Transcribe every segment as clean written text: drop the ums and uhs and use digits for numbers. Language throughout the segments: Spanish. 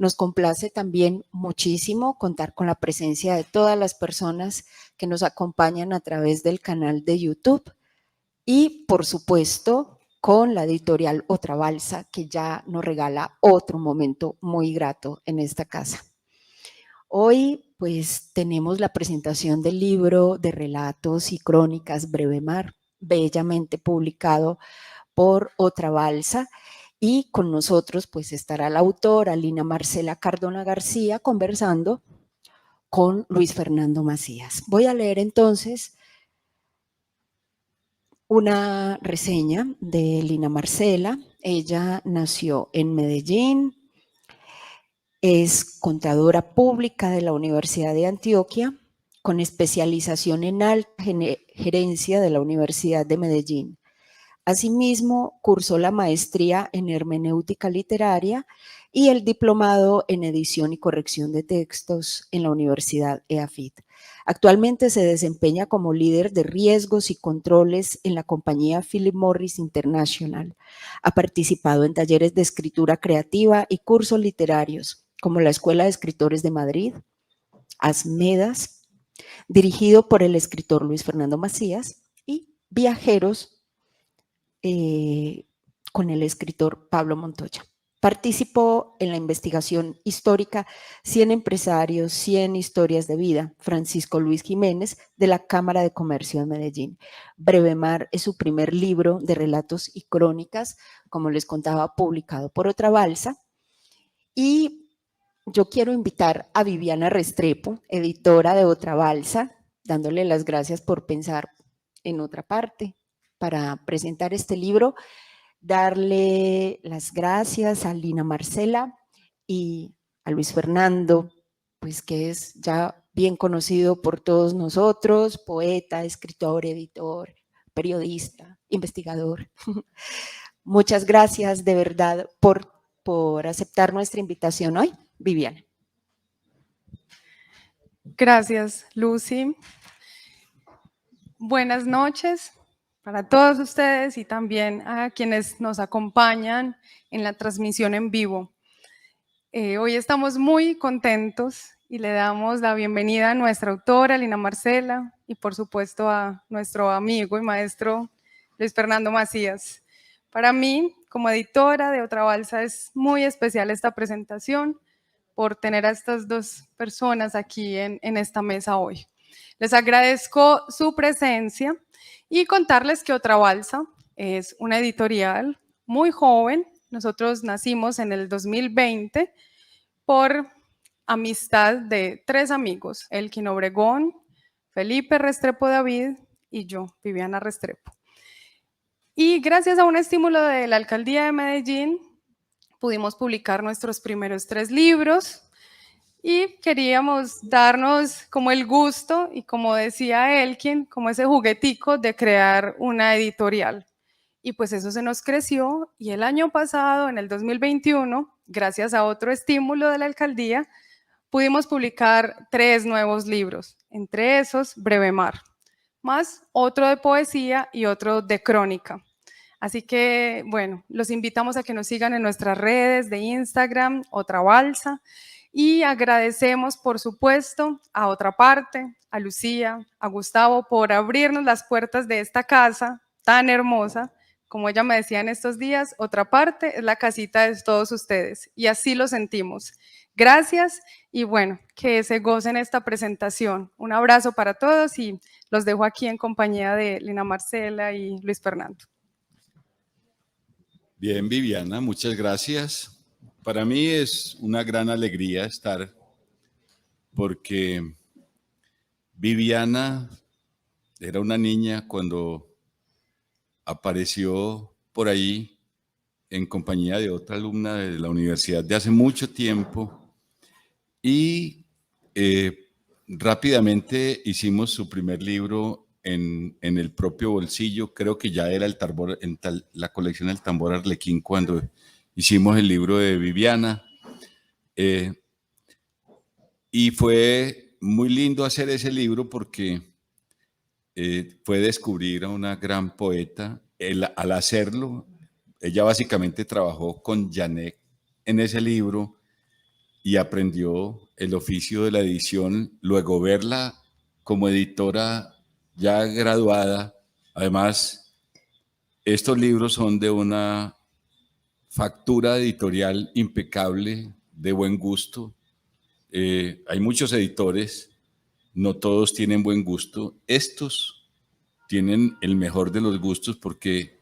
Nos complace también muchísimo contar con la presencia de todas las personas que nos acompañan a través del canal de YouTube y, por supuesto, con la editorial Otra Balsa, que ya nos regala otro momento muy grato en esta casa. Hoy, pues, tenemos la presentación del libro de relatos y crónicas Breve Mar, bellamente publicado por Otra Balsa, y con nosotros pues estará la autora Lina Marcela Cardona García conversando con Luis Fernando Macías. Voy a leer entonces una reseña de Lina Marcela. Ella nació en Medellín, es contadora pública de la Universidad de Antioquia, con especialización en alta gerencia de la Universidad de Medellín. Asimismo, cursó la maestría en hermenéutica literaria y el diplomado en edición y corrección de textos en la Universidad EAFIT. Actualmente se desempeña como líder de riesgos y controles en la compañía Philip Morris International. Ha participado en talleres de escritura creativa y cursos literarios, como la Escuela de Escritores de Madrid, ASMEDAS, dirigido por el escritor Luis Fernando Macías, y Viajeros, con el escritor Pablo Montoya. Participó en la investigación histórica 100 empresarios, 100 historias de vida, Francisco Luis Jiménez, de la Cámara de Comercio de Medellín. Breve Mar es su primer libro de relatos y crónicas, como les contaba, publicado por Otra Balsa. Y yo quiero invitar a Viviana Restrepo, editora de Otra Balsa, dándole las gracias por pensar en otra parte para presentar este libro, darle las gracias a Lina Marcela y a Luis Fernando, pues que es ya bien conocido por todos nosotros, poeta, escritor, editor, periodista, investigador. Muchas gracias de verdad por aceptar nuestra invitación hoy. Viviana. Gracias, Lucy. Buenas noches para todos ustedes y también a quienes nos acompañan en la transmisión en vivo. Hoy estamos muy contentos y le damos la bienvenida a nuestra autora, Lina Marcela, y por supuesto a nuestro amigo y maestro Luis Fernando Macías. Para mí, como editora de Otra Balsa, es muy especial esta presentación por tener a estas dos personas aquí en esta mesa hoy. Les agradezco su presencia y contarles que Otra Balsa es una editorial muy joven. Nosotros nacimos en el 2020 por amistad de 3 amigos, Elkin Obregón, Felipe Restrepo David y yo, Viviana Restrepo. Y gracias a un estímulo de la Alcaldía de Medellín, pudimos publicar nuestros primeros 3 libros, y queríamos darnos como el gusto y, como decía Elkin, como ese juguetico de crear una editorial. Y pues eso se nos creció y el año pasado, en el 2021, gracias a otro estímulo de la alcaldía, pudimos publicar 3 nuevos libros, entre esos Breve Mar, más otro de poesía y otro de crónica. Así que, bueno, los invitamos a que nos sigan en nuestras redes de Instagram, Otra Balsa, y agradecemos, por supuesto, a Otra Parte, a Lucía, a Gustavo, por abrirnos las puertas de esta casa tan hermosa. Como ella me decía en estos días, Otra Parte es la casita de todos ustedes, y así lo sentimos. Gracias, y bueno, que se gocen esta presentación. Un abrazo para todos y los dejo aquí en compañía de Lina Marcela y Luis Fernando. Bien, Viviana, muchas gracias. Para mí es una gran alegría estar, porque Viviana era una niña cuando apareció por ahí en compañía de otra alumna de la universidad de hace mucho tiempo, y rápidamente hicimos su primer libro en el propio bolsillo. Creo que ya era la colección El Tambor Arlequín cuando hicimos el libro de Viviana, y fue muy lindo hacer ese libro porque fue descubrir a una gran poeta. Al hacerlo, ella básicamente trabajó con Janet en ese libro, y aprendió el oficio de la edición, luego verla como editora ya graduada. Además, estos libros son de una factura editorial impecable, de buen gusto. Hay muchos editores, no todos tienen buen gusto. Estos tienen el mejor de los gustos porque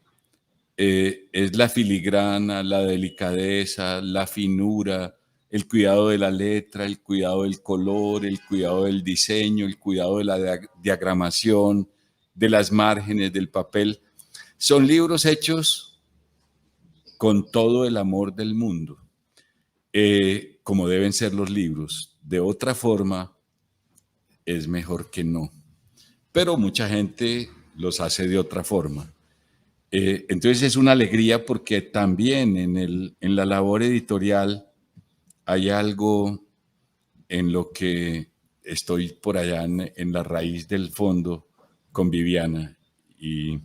es la filigrana, la delicadeza, la finura, el cuidado de la letra, el cuidado del color, el cuidado del diseño, el cuidado de la diagramación, de las márgenes, del papel. Son libros hechos con todo el amor del mundo, como deben ser los libros. De otra forma, es mejor que no. Pero mucha gente los hace de otra forma. Entonces es una alegría porque también en la labor editorial hay algo en lo que estoy por allá en la raíz del fondo con Viviana. Y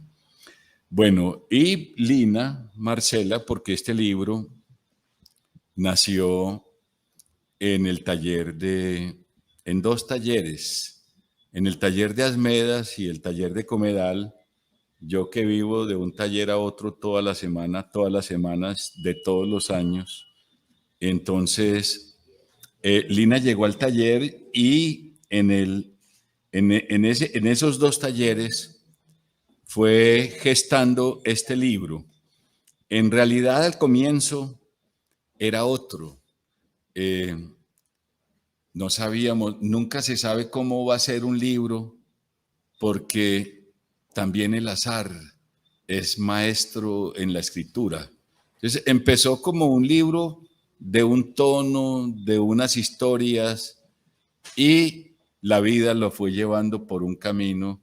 bueno, y Lina Marcela, porque este libro nació en el taller en dos talleres, en el taller de Asmedas y el taller de Comedal. Yo que vivo de un taller a otro toda la semana, todas las semanas de todos los años. Entonces, Lina llegó al taller y en esos dos talleres fue gestando este libro. En realidad, al comienzo era otro. No sabíamos, nunca se sabe cómo va a ser un libro, porque también el azar es maestro en la escritura. Entonces empezó como un libro de un tono, de unas historias, y la vida lo fue llevando por un camino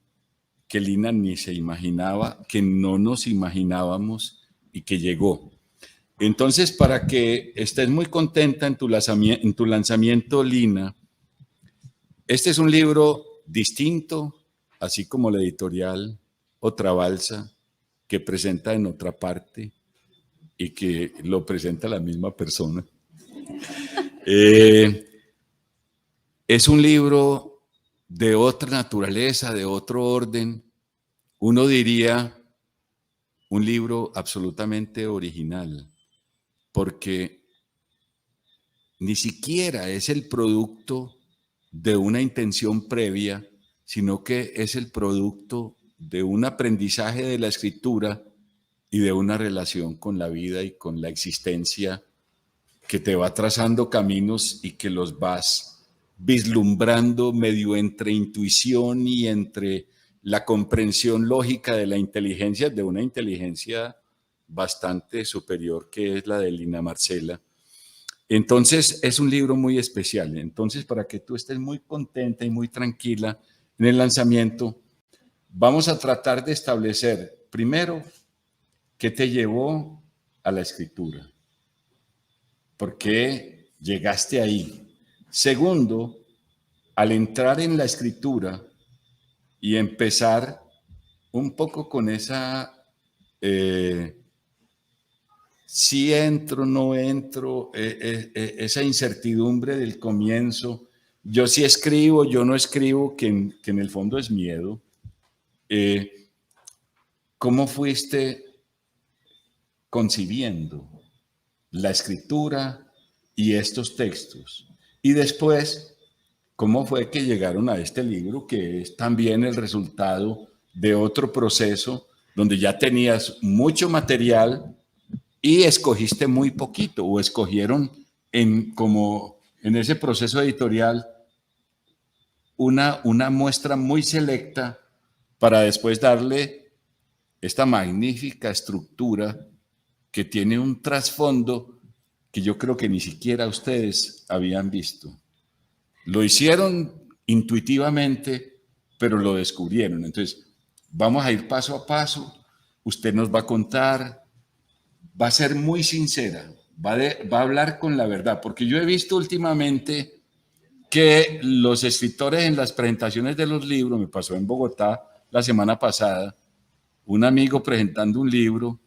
que Lina ni se imaginaba, que no nos imaginábamos y que llegó. Entonces, para que estés muy contenta en tu lanzamiento, Lina, este es un libro distinto, así como la editorial Otra Balsa, que presenta en otra parte y que lo presenta la misma persona. Es un libro de otra naturaleza, de otro orden. Uno diría un libro absolutamente original, porque ni siquiera es el producto de una intención previa, sino que es el producto de un aprendizaje de la escritura y de una relación con la vida y con la existencia que te va trazando caminos y que los vas vislumbrando medio entre intuición y entre la comprensión lógica de la inteligencia, de una inteligencia bastante superior que es la de Lina Marcela. Entonces es un libro muy especial. Entonces, para que tú estés muy contenta y muy tranquila en el lanzamiento, vamos a tratar de establecer primero qué te llevó a la escritura, por qué llegaste ahí. Segundo, al entrar en la escritura y empezar un poco con esa si entro, no entro, esa incertidumbre del comienzo, yo sí escribo, yo no escribo, que en el fondo es miedo. ¿Cómo fuiste concibiendo la escritura y estos textos? Y después, ¿cómo fue que llegaron a este libro, que es también el resultado de otro proceso donde ya tenías mucho material y escogiste muy poquito, o escogieron como en ese proceso editorial una muestra muy selecta para después darle esta magnífica estructura que tiene un trasfondo que yo creo que ni siquiera ustedes habían visto? Lo hicieron intuitivamente, pero lo descubrieron. Entonces, vamos a ir paso a paso. Usted nos va a contar, va a ser muy sincera, va a hablar con la verdad, porque yo he visto últimamente que los escritores en las presentaciones de los libros, me pasó en Bogotá la semana pasada, un amigo presentando un libro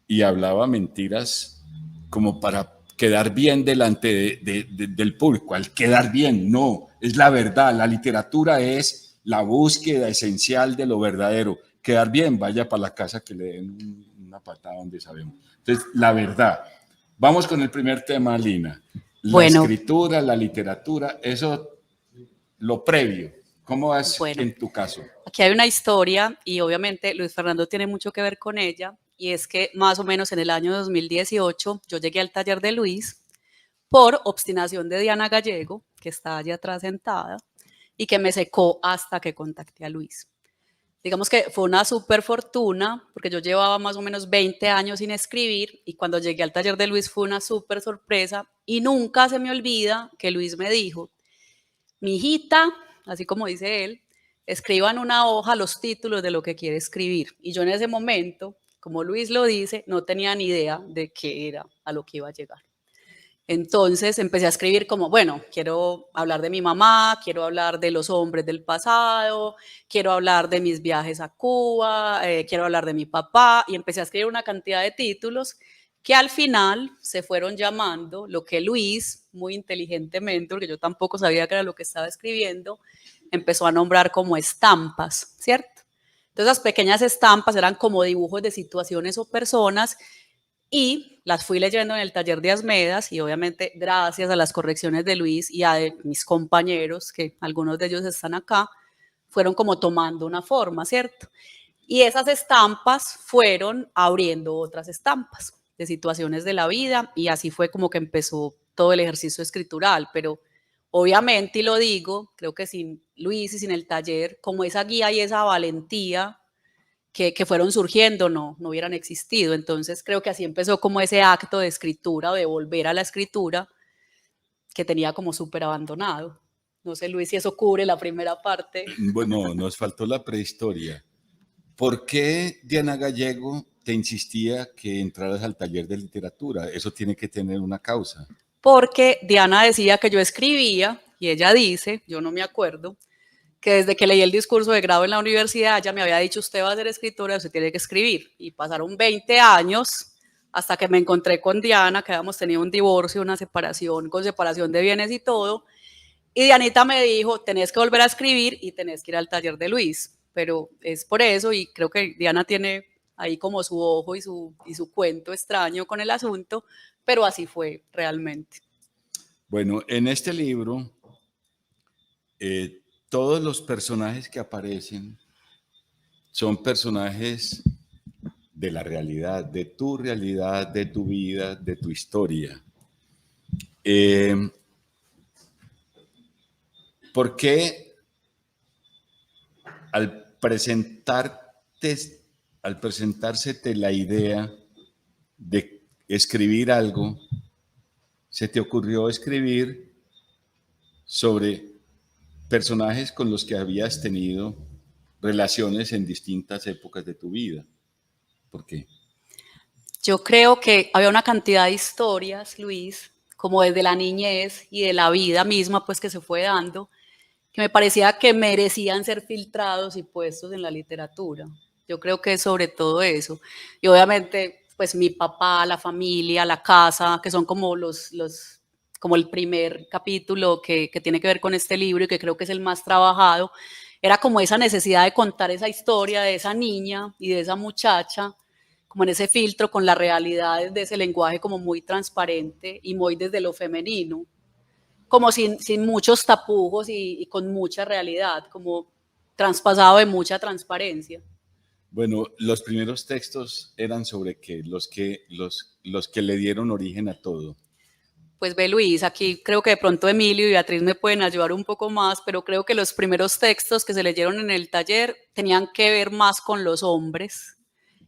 y hablaba mentiras como para quedar bien delante del público, al quedar bien, no, es la verdad, la literatura es la búsqueda esencial de lo verdadero, quedar bien, vaya para la casa que le den una patada donde sabemos. Entonces, la verdad. Vamos con el primer tema, Lina. La escritura, la literatura, eso, lo previo. ¿Cómo es en tu caso? Aquí hay una historia y obviamente Luis Fernando tiene mucho que ver con ella, y es que más o menos en el año 2018 yo llegué al taller de Luis por obstinación de Diana Gallego, que está allá atrás sentada, y que me secó hasta que contacté a Luis. Digamos que fue una súper fortuna, porque yo llevaba más o menos 20 años sin escribir, y cuando llegué al taller de Luis fue una súper sorpresa, y nunca se me olvida que Luis me dijo: mi hijita, así como dice él, escriba en una hoja los títulos de lo que quiere escribir. Y yo en ese momento, como Luis lo dice, no tenía ni idea de qué era a lo que iba a llegar. Entonces empecé a escribir como, bueno, quiero hablar de mi mamá, quiero hablar de los hombres del pasado, quiero hablar de mis viajes a Cuba, quiero hablar de mi papá, y empecé a escribir una cantidad de títulos que al final se fueron llamando lo que Luis, muy inteligentemente, porque yo tampoco sabía qué era lo que estaba escribiendo, empezó a nombrar como estampas, ¿cierto? Entonces, las pequeñas estampas eran como dibujos de situaciones o personas, y las fui leyendo en el taller de Asmedas, y obviamente gracias a las correcciones de Luis y a de mis compañeros, que algunos de ellos están acá, fueron como tomando una forma, ¿cierto? Y esas estampas fueron abriendo otras estampas de situaciones de la vida, y así fue como que empezó todo el ejercicio escritural. Pero obviamente, y lo digo, creo que sin Luis y sin el taller, como esa guía y esa valentía que fueron surgiendo, no hubieran existido. Entonces creo que así empezó como ese acto de escritura, o de volver a la escritura, que tenía como súper abandonado. No sé, Luis, si eso cubre la primera parte. Bueno, nos faltó la prehistoria. ¿Por qué Diana Gallego te insistía que entraras al taller de literatura? Eso tiene que tener una causa. Porque Diana decía que yo escribía, y ella dice, yo no me acuerdo, que desde que leí el discurso de grado en la universidad, ella me había dicho: usted va a ser escritora, usted tiene que escribir. Y pasaron 20 años hasta que me encontré con Diana, que habíamos tenido un divorcio, una separación, con separación de bienes y todo. Y Dianita me dijo: tenés que volver a escribir y tenés que ir al taller de Luis. Pero es por eso, y creo que Diana tiene ahí como su ojo y su cuento extraño con el asunto, pero así fue realmente. Bueno, en este libro, todos los personajes que aparecen son personajes de la realidad, de tu vida, de tu historia. ¿Por qué al presentársete la idea de escribir algo, se te ocurrió escribir sobre personajes con los que habías tenido relaciones en distintas épocas de tu vida? ¿Por qué? Yo creo que había una cantidad de historias, Luis, como desde la niñez y de la vida misma, pues, que se fue dando, que me parecía que merecían ser filtrados y puestos en la literatura. Yo creo que es sobre todo eso. Y obviamente, pues, mi papá, la familia, la casa, que son como como el primer capítulo que tiene que ver con este libro, y que creo que es el más trabajado, era como esa necesidad de contar esa historia de esa niña y de esa muchacha, como en ese filtro con las realidades de ese lenguaje como muy transparente y muy desde lo femenino, como sin muchos tapujos y con mucha realidad, como traspasado de mucha transparencia. Bueno, los primeros textos eran sobre qué, los que le dieron origen a todo. Pues ve, Luis, aquí creo que de pronto Emilio y Beatriz me pueden ayudar un poco más, pero creo que los primeros textos que se leyeron en el taller tenían que ver más con los hombres,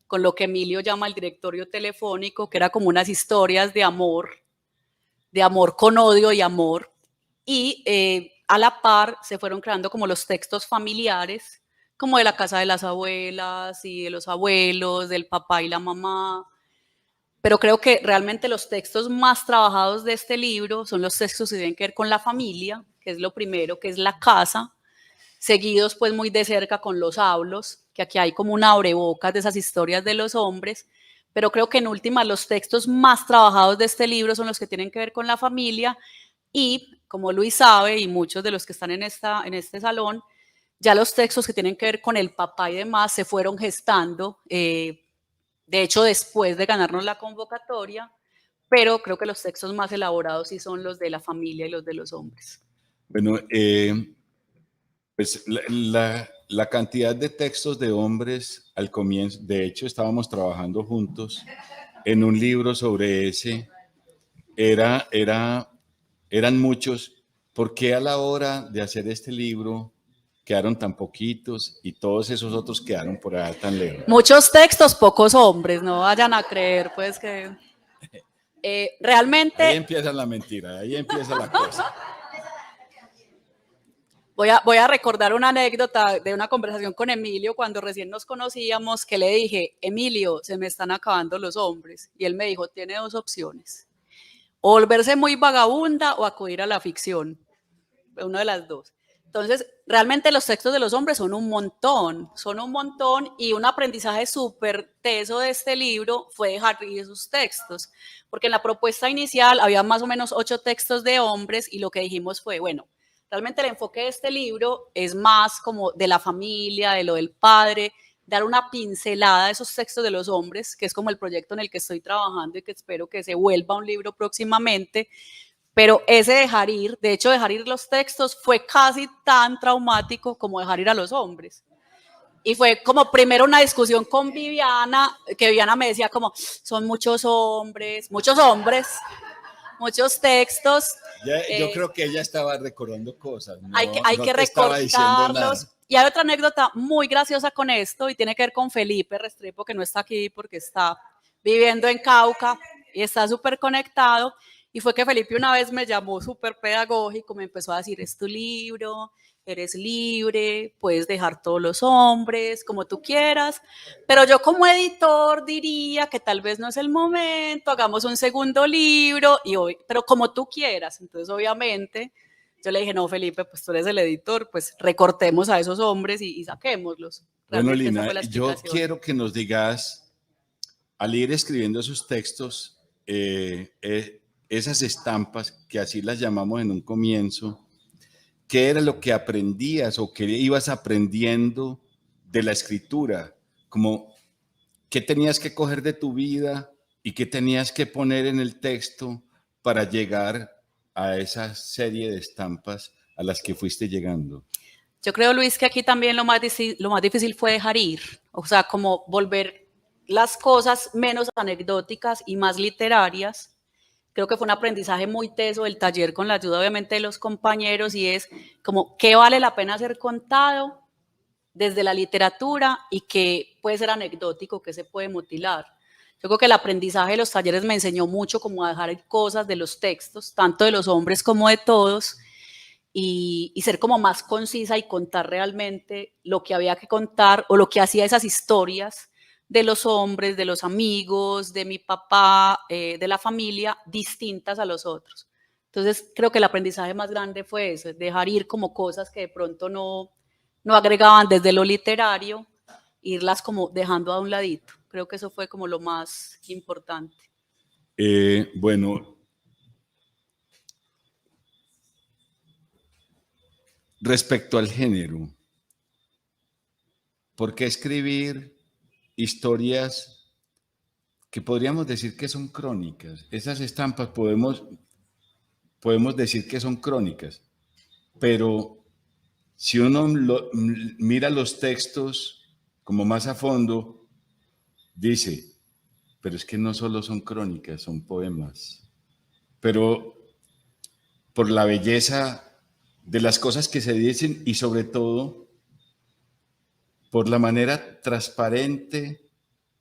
con lo que Emilio llama el directorio telefónico, que era como unas historias de amor con odio y amor. Y a la par se fueron creando como los textos familiares, como de la casa de las abuelas y de los abuelos, del papá y la mamá. Pero creo que realmente los textos más trabajados de este libro son los textos que tienen que ver con la familia, que es lo primero, que es la casa, seguidos pues muy de cerca con los hablos, que aquí hay como un abrebocas de esas historias de los hombres, pero creo que en última los textos más trabajados de este libro son los que tienen que ver con la familia y, como Luis sabe, y muchos de los que están en este salón, ya los textos que tienen que ver con el papá y demás se fueron gestando, de hecho después de ganarnos la convocatoria, pero creo que los textos más elaborados sí son los de la familia y los de los hombres. Bueno, pues la cantidad de textos de hombres al comienzo, de hecho estábamos trabajando juntos en un libro sobre ese, eran muchos. ¿Por qué a la hora de hacer este libro quedaron tan poquitos y todos esos otros quedaron por allá tan lejos? Muchos textos, pocos hombres, no vayan a creer pues que realmente... Ahí empieza la mentira, ahí empieza la cosa. Voy a recordar una anécdota de una conversación con Emilio cuando recién nos conocíamos, que le dije, Emilio, se me están acabando los hombres. Y él me dijo, tiene dos opciones, o volverse muy vagabunda o acudir a la ficción, una de las dos. Entonces, realmente los textos de los hombres son un montón, y un aprendizaje súper teso de este libro fue dejar ir esos textos, porque en la propuesta inicial había más o menos 8 textos de hombres y lo que dijimos fue, bueno, realmente el enfoque de este libro es más como de la familia, de lo del padre, dar una pincelada de esos textos de los hombres, que es como el proyecto en el que estoy trabajando y que espero que se vuelva un libro próximamente. Pero ese dejar ir, de hecho dejar ir los textos fue casi tan traumático como dejar ir a los hombres. Y fue como primero una discusión con Viviana, que Viviana me decía como, son muchos hombres, muchos textos. Yo creo que ella estaba recordando cosas. No, hay no que recordarlos. Y hay otra anécdota muy graciosa con esto y tiene que ver con Felipe Restrepo, que no está aquí porque está viviendo en Cauca y está súper conectado. Y fue que Felipe una vez me llamó súper pedagógico, me empezó a decir, es tu libro, eres libre, puedes dejar todos los hombres, como tú quieras, pero yo como editor diría que tal vez no es el momento, hagamos un segundo libro, pero como tú quieras. Entonces, obviamente, yo le dije, no, Felipe, pues tú eres el editor, pues recortemos a esos hombres y saquémoslos. Bueno, Lina, yo quiero que nos digas, al ir escribiendo esos textos, esas estampas, que así las llamamos en un comienzo, ¿qué era lo que aprendías o qué ibas aprendiendo de la escritura? Como, ¿qué tenías que coger de tu vida y qué tenías que poner en el texto para llegar a esa serie de estampas a las que fuiste llegando? Yo creo, Luis, que aquí también lo más difícil fue dejar ir, o sea, como volver las cosas menos anecdóticas y más literarias. Creo que fue un aprendizaje muy teso del taller con la ayuda obviamente de los compañeros y es como qué vale la pena ser contado desde la literatura y qué puede ser anecdótico, qué se puede mutilar. Yo creo que el aprendizaje de los talleres me enseñó mucho como a dejar cosas de los textos, tanto de los hombres como de todos, y ser como más concisa y contar realmente lo que había que contar o lo que hacía esas historias de los hombres, de los amigos, de mi papá, de la familia, distintas a los otros. Entonces, creo que el aprendizaje más grande fue eso, dejar ir como cosas que de pronto no agregaban desde lo literario, irlas como dejando a un ladito. Creo que eso fue como lo más importante. Bueno, respecto al género, ¿por qué escribir historias que podríamos decir que son crónicas? Esas estampas podemos decir que son crónicas, pero si uno mira los textos como más a fondo, dice, pero es que no solo son crónicas, son poemas. Pero por la belleza de las cosas que se dicen y sobre todo por la manera transparente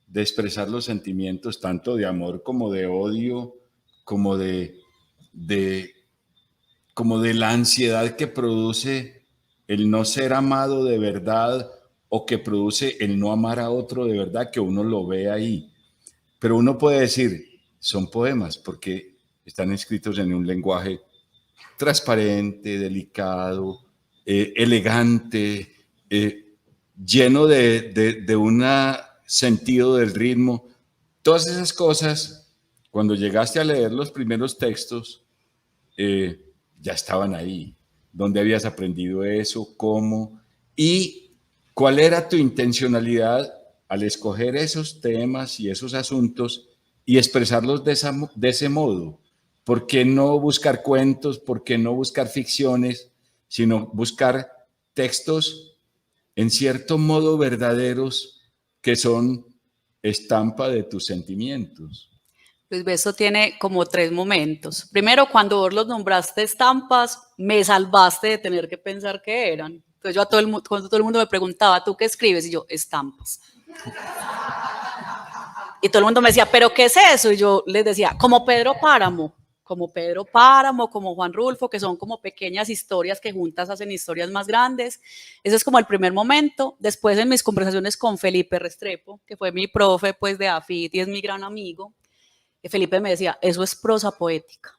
de expresar los sentimientos, tanto de amor como de odio, como de la ansiedad que produce el no ser amado de verdad o que produce el no amar a otro de verdad, que uno lo ve ahí. Pero uno puede decir, son poemas porque están escritos en un lenguaje transparente, delicado, elegante, lleno de un sentido del ritmo todas esas cosas, cuando llegaste a leer los primeros textos, ya estaban ahí. ¿Dónde habías aprendido eso? ¿Cómo? ¿Y cuál era tu intencionalidad al escoger esos temas y esos asuntos y expresarlos de ese modo? ¿Por qué no buscar cuentos? ¿Por qué no buscar ficciones? Sino buscar textos en cierto modo verdaderos que son estampa de tus sentimientos. Luis Besto tiene como 3 momentos. Primero, cuando vos los nombraste estampas, me salvaste de tener que pensar qué eran. Entonces yo cuando todo el mundo me preguntaba, ¿tú qué escribes? Y yo, estampas. Y todo el mundo me decía, ¿pero qué es eso? Y yo les decía, como Pedro Páramo, como Juan Rulfo, que son como pequeñas historias que juntas hacen historias más grandes. Ese es como el primer momento. Después en mis conversaciones con Felipe Restrepo, que fue mi profe pues de AFIT y es mi gran amigo, Felipe me decía, eso es prosa poética.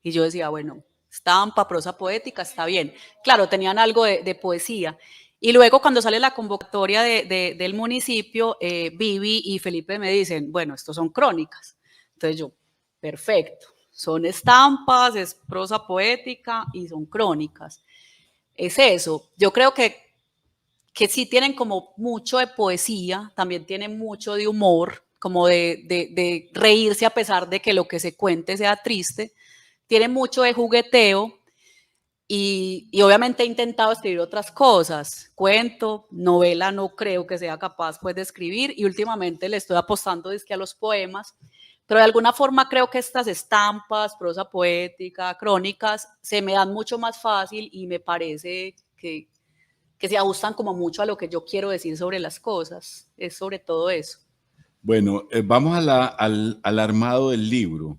Y yo decía, bueno, estampa, prosa poética, está bien. Claro, tenían algo de poesía. Y luego cuando sale la convocatoria del municipio, Vivi y Felipe me dicen, bueno, estos son crónicas. Entonces yo, perfecto, son estampas, es prosa poética y son crónicas. Es eso. Yo creo que sí tienen como mucho de poesía, también tienen mucho de humor, como de reírse a pesar de que lo que se cuente sea triste. Tiene mucho de jugueteo y obviamente he intentado escribir otras cosas. Cuento, novela no creo que sea capaz pues de escribir y últimamente le estoy apostando a los poemas, pero de alguna forma creo que estas estampas, prosa poética, crónicas, se me dan mucho más fácil y me parece que se ajustan como mucho a lo que yo quiero decir sobre las cosas. Es sobre todo eso. Bueno, vamos al armado del libro.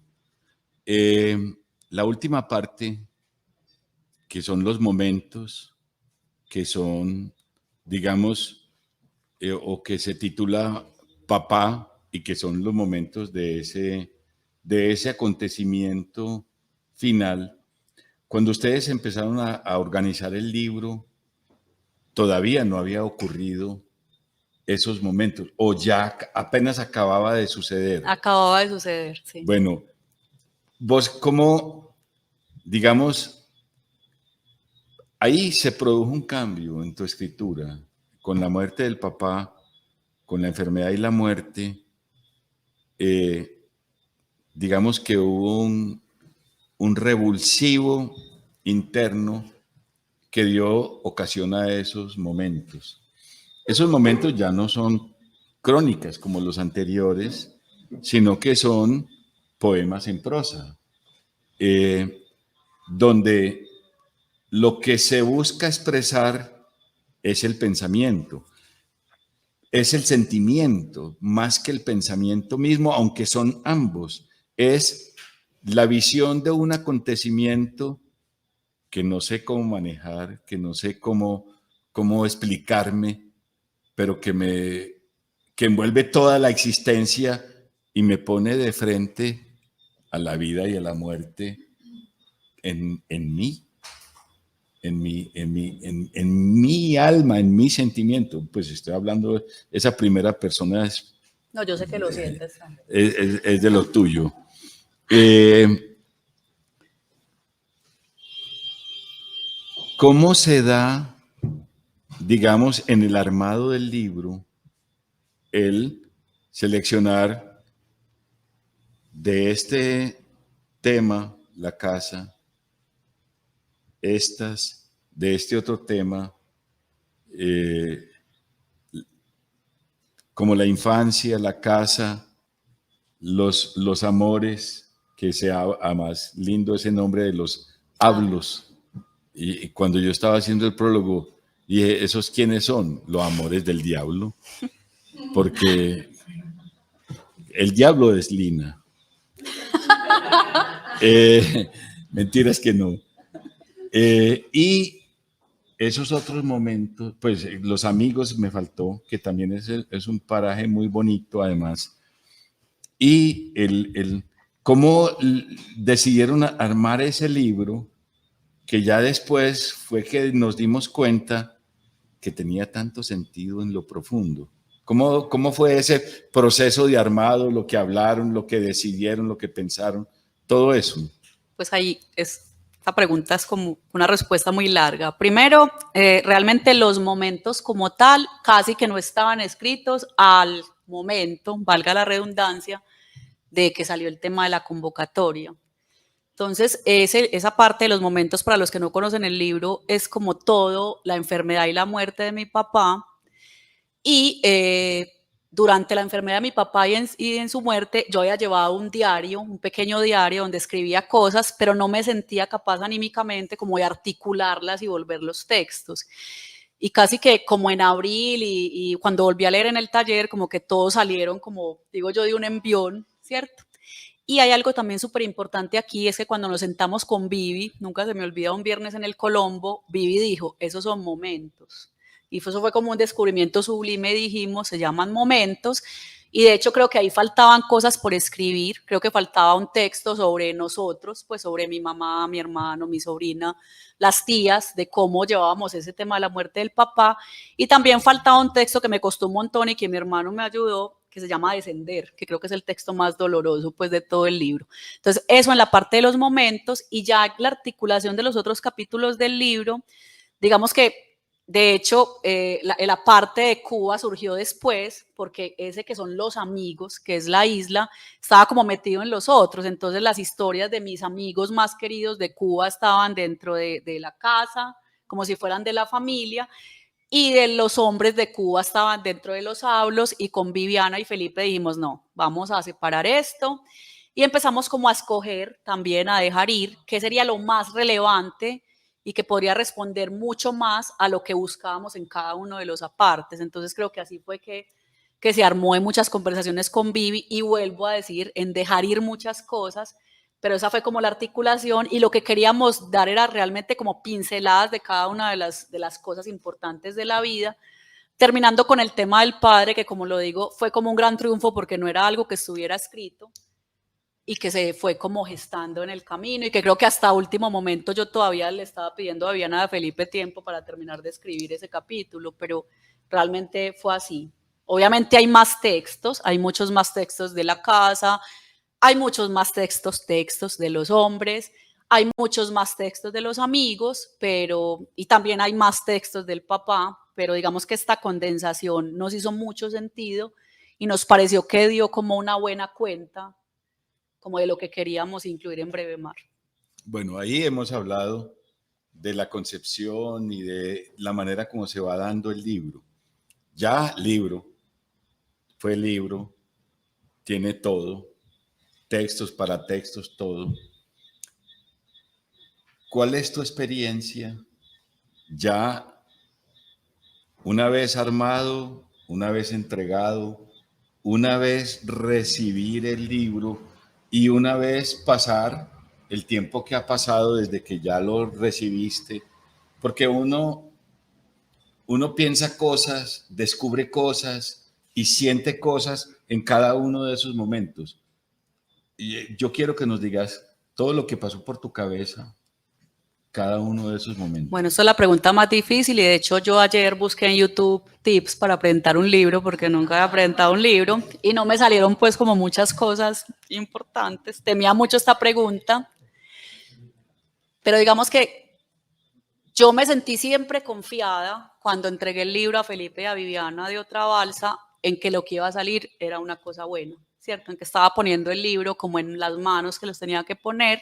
La última parte, que son los momentos, que son, digamos, o que se titula Papá, y que son los momentos de ese acontecimiento final. Cuando ustedes empezaron a organizar el libro, todavía no había ocurrido esos momentos, o ya apenas acababa de suceder. Acababa de suceder, sí. Bueno, vos como, digamos, ahí se produjo un cambio en tu escritura, con la muerte del papá, con la enfermedad y la muerte, digamos que hubo un revulsivo interno que dio ocasión a esos momentos. Esos momentos ya no son crónicas como los anteriores, sino que son poemas en prosa, donde lo que se busca expresar es el pensamiento, es el sentimiento, más que el pensamiento mismo, aunque son ambos. Es la visión de un acontecimiento que no sé cómo manejar, que no sé cómo explicarme, pero que envuelve toda la existencia y me pone de frente a la vida y a la muerte en mí, en mi alma, en mi sentimiento. Pues estoy hablando de esa primera persona. No, yo sé que lo sientes. Es de lo tuyo. ¿Cómo se da, digamos, en el armado del libro, el seleccionar de este tema, la casa, de este otro tema, como la infancia, la casa, los amores, que sea más lindo ese nombre de los hablos? Y cuando yo estaba haciendo el prólogo, dije, ¿esos quiénes son? Los amores del diablo. Porque el diablo es Lina. Mentiras que no. Y esos otros momentos, pues los amigos me faltó, que también es un paraje muy bonito además. Y cómo decidieron armar ese libro, que ya después fue que nos dimos cuenta que tenía tanto sentido en lo profundo. ¿Cómo fue ese proceso de armado, lo que hablaron, lo que decidieron, lo que pensaron, todo eso? Pues ahí esta pregunta es como una respuesta muy larga. Primero, realmente los momentos como tal casi que no estaban escritos al momento, valga la redundancia, de que salió el tema de la convocatoria. Entonces, esa parte de los momentos, para los que no conocen el libro, es como todo, la enfermedad y la muerte de mi papá. Y durante la enfermedad de mi papá y en su muerte, yo había llevado un diario, un pequeño diario donde escribía cosas, pero no me sentía capaz anímicamente como de articularlas y volver los textos. Y casi que como en abril y cuando volví a leer en el taller, como que todos salieron como, digo yo, de un envión, ¿cierto? Y hay algo también súper importante aquí, es que cuando nos sentamos con Vivi, nunca se me olvida un viernes en el Colombo, Vivi dijo, esos son momentos. Y eso fue como un descubrimiento sublime, dijimos, se llaman momentos. Y de hecho creo que ahí faltaban cosas por escribir, creo que faltaba un texto sobre nosotros, pues sobre mi mamá, mi hermano, mi sobrina, las tías, de cómo llevábamos ese tema de la muerte del papá. Y también faltaba un texto que me costó un montón y que mi hermano me ayudó, que se llama Descender, que creo que es el texto más doloroso pues de todo el libro. Entonces eso en la parte de los momentos, y ya la articulación de los otros capítulos del libro, digamos que de hecho, la parte de Cuba surgió después, porque ese que son los amigos, que es la isla, estaba como metido en los otros. Entonces las historias de mis amigos más queridos de Cuba estaban dentro de la casa, como si fueran de la familia, y de los hombres de Cuba estaban dentro de los hablos, y con Viviana y Felipe dijimos, no, vamos a separar esto. Y empezamos como a escoger, también a dejar ir, qué sería lo más relevante y que podría responder mucho más a lo que buscábamos en cada uno de los apartes. Entonces creo que así fue que se armó en muchas conversaciones con Vivi, y vuelvo a decir, en dejar ir muchas cosas, pero esa fue como la articulación, y lo que queríamos dar era realmente como pinceladas de cada una de las cosas importantes de la vida, terminando con el tema del padre, que como lo digo, fue como un gran triunfo porque no era algo que estuviera escrito, y que se fue como gestando en el camino, y que creo que hasta último momento yo todavía le estaba pidiendo a Viviana de Felipe tiempo para terminar de escribir ese capítulo, pero realmente fue así. Obviamente hay más textos, hay muchos más textos de la casa, hay muchos más textos de los hombres, hay muchos más textos de los amigos, y también hay más textos del papá, pero digamos que esta condensación nos hizo mucho sentido y nos pareció que dio como una buena cuenta como de lo que queríamos incluir en Breve Mar. Bueno, ahí hemos hablado de la concepción y de la manera como se va dando el libro. Ya fue libro, tiene todo, textos para textos, todo. ¿Cuál es tu experiencia ya una vez armado, una vez entregado, una vez recibir el libro y una vez pasar el tiempo que ha pasado desde que ya lo recibiste? Porque uno piensa cosas, descubre cosas y siente cosas en cada uno de esos momentos. Y yo quiero que nos digas todo lo que pasó por tu cabeza, cada uno de esos momentos. Bueno, esta es la pregunta más difícil, y de hecho yo ayer busqué en YouTube tips para presentar un libro, porque nunca había presentado un libro y no me salieron pues como muchas cosas importantes. Temía mucho esta pregunta, pero digamos que yo me sentí siempre confiada cuando entregué el libro a Felipe y a Viviana de Otra Balsa, en que lo que iba a salir era una cosa buena, ¿cierto? En que estaba poniendo el libro como en las manos que los tenía que poner.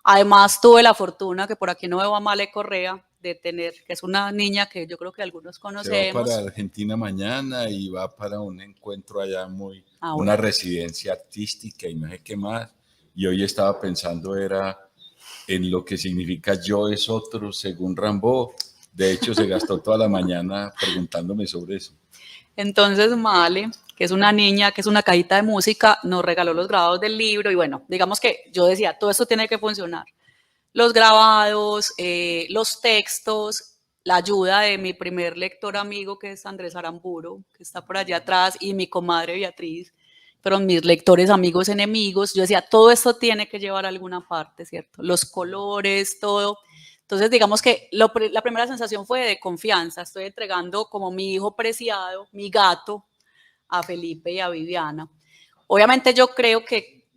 Además, tuve la fortuna, que por aquí no veo a Male Correa, de tener, que es una niña que yo creo que algunos conocemos. Se va para Argentina mañana y va para un encuentro allá bueno, una residencia artística y no sé qué más. Y hoy estaba pensando era en lo que significa yo es otro, según Rimbaud. De hecho, se gastó toda la mañana preguntándome sobre eso. Entonces, Male, que es una niña, que es una cajita de música, nos regaló los grabados del libro, y bueno, digamos que yo decía, todo esto tiene que funcionar. Los grabados, los textos, la ayuda de mi primer lector amigo, que es Andrés Aramburo, que está por allá atrás, y mi comadre Beatriz, fueron mis lectores, amigos, enemigos. Yo decía, todo esto tiene que llevar a alguna parte, ¿cierto? Los colores, todo. Entonces, digamos que la primera sensación fue de confianza. Estoy entregando como mi hijo preciado, mi gato, a Felipe y a Viviana. Obviamente yo creo que,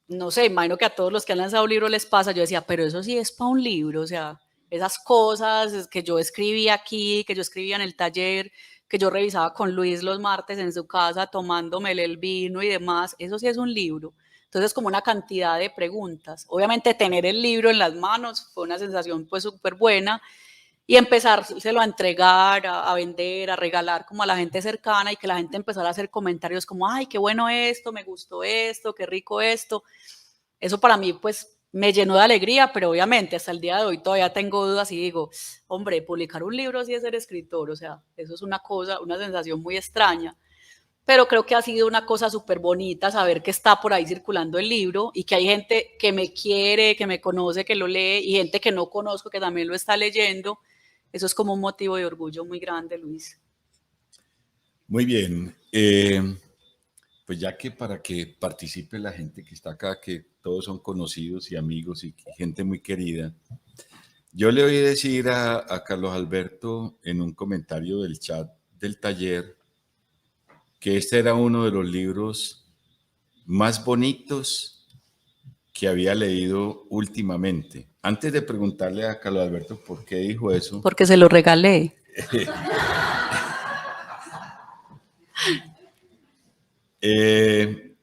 no sé, imagino que a todos los que han lanzado un libro les pasa, yo decía, pero eso sí es para un libro, o sea, esas cosas que yo escribí aquí, que yo escribía en el taller, que yo revisaba con Luis los martes en su casa tomándome el vino y demás, eso sí es un libro. Entonces, como una cantidad de preguntas. Obviamente, tener el libro en las manos fue una sensación pues súper buena y empezárselo a entregar, a vender, a regalar como a la gente cercana y que la gente empezara a hacer comentarios como, ay, qué bueno esto, me gustó esto, qué rico esto. Eso para mí pues me llenó de alegría, pero obviamente hasta el día de hoy todavía tengo dudas y digo, hombre, publicar un libro sí es ser escritor, o sea, eso es una cosa, una sensación muy extraña. Pero creo que ha sido una cosa súper bonita saber que está por ahí circulando el libro y que hay gente que me quiere, que me conoce, que lo lee y gente que no conozco que también lo está leyendo. Eso es como un motivo de orgullo muy grande, Luis. Muy bien. Pues ya que para que participe la gente que está acá, que todos son conocidos y amigos y gente muy querida, yo le voy a decir a Carlos Alberto en un comentario del chat del taller que este era uno de los libros más bonitos que había leído últimamente. Antes de preguntarle a Carlos Alberto por qué dijo eso. Porque se lo regalé. ¿Qué